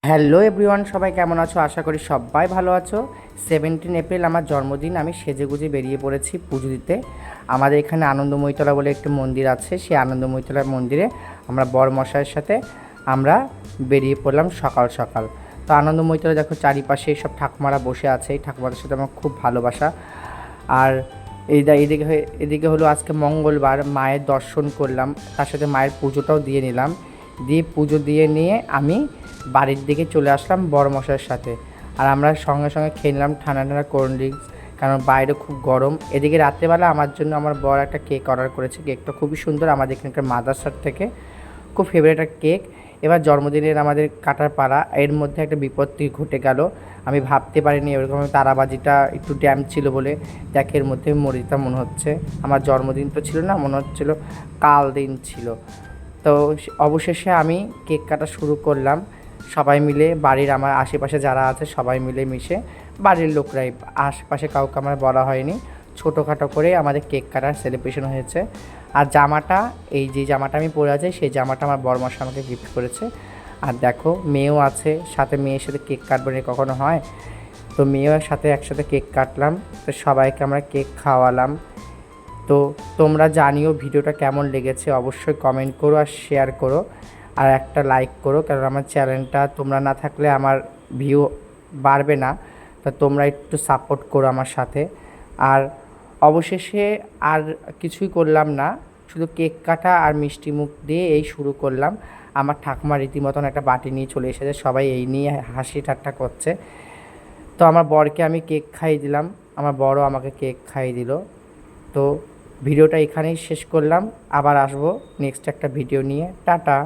Hello everyone, সবাই কেমন আছো? আশা করি সবাই ভালো আছো। 17 এপ্রিল আমার জন্মদিন। আমি সেজেগুজে বেরিয়ে পড়েছি পুজো দিতে। আমাদের এখানে আনন্দময়ীতলা বলে একটি মন্দির আছে, সেই আনন্দময়ীতলার মন্দিরে আমরা বরমশাইয়ের সাথে আমরা বেরিয়ে পড়লাম সকাল সকাল। তো আনন্দময়ীতলা দেখো, চারিপাশে সব ঠাকুমারা বসে আছে। এই ঠাকুমাদের সাথে আমার খুব ভালোবাসা। আর এদিকে হলো আজকে মঙ্গলবার, মায়ের দর্শন করলাম, তার সাথে মায়ের পুজোটাও দিয়ে নিলাম। পুজো দিয়ে নিয়ে আমি বাড়ির দিকে চলে আসলাম বড়মশাইয়ের সাথে। আর আমরা সঙ্গে সঙ্গে খেয়ে নিলাম ঠান্ডা ঠান্ডা কোল্ড ড্রিঙ্কস, কারণ বাইরে খুব গরম। এদিকে রাত্রেবেলা আমার জন্য আমার বর একটা কেক অর্ডার করেছে। কেকটা খুবই সুন্দর, আমাদের এখানকার মাদ্রাসার থেকে খুব ফেভারিট একটা কেক। এবার জন্মদিনের আমাদের কাটার পাড়া, এর মধ্যে একটা বিপত্তি ঘটে গেল। আমি ভাবতে পারিনি এরকম। তারাবাজিটা একটু ড্যাম ছিল বলে দেখে এর মধ্যে মরে যেতাম মনে হচ্ছে। আমার জন্মদিন তো ছিল না, মনে হচ্ছিলো কাল দিন ছিল। তো অবশেষে আমি কেক কাটা শুরু করলাম। সবাই মিলে, বাড়ির আমার আশেপাশে যারা আছে সবাই মিলে মিশে, বাড়ির লোকরাই, আশেপাশে কাউকে আমার বলা হয়নি, ছোটোখাটো করে আমাদের কেক কাটার সেলিব্রেশন হয়েছে। আর জামাটা, এই যে জামাটা আমি পরে আছি, সেই জামাটা আমার বড়মশাই আমাকে গিফট করেছে। আর দেখো, মেয়েও আছে সাথে, মেয়ের সাথে কেক কাটবো না কখনো হয়? তো মেয়েও সাথে একসাথে কেক কাটলাম। তো সবাইকে আমরা কেক খাওয়ালাম। তো তোমরা জানিও ভিডিওটা কেমন লেগেছে, অবশ্যই কমেন্ট করো আর শেয়ার করো, আর একটা লাইক করো, কারণ আমার চ্যানেলটা তোমরা না থাকলে আমার ভিউ বাড়বে না। তা তোমরা একটু সাপোর্ট করো আমার সাথে। আর অবশেষে আর কিছুই করলাম না, শুধু কেক কাটা আর মিষ্টি মুখ দিয়ে এই শুরু করলাম। আমার ঠাকুমা রীতিমতন একটা বাটি নিয়ে চলে এসেছে, সবাই এই নিয়ে হাসি ঠাট্টা করছে। তো আমার বরকে আমি কেক খাইয়ে দিলাম, আমার বরও আমাকে কেক খাইয়ে দিল। তো ভিডিওটা এখানেই শেষ করলাম, আবার আসবো নেক্সট একটা ভিডিও নিয়ে। টাটা।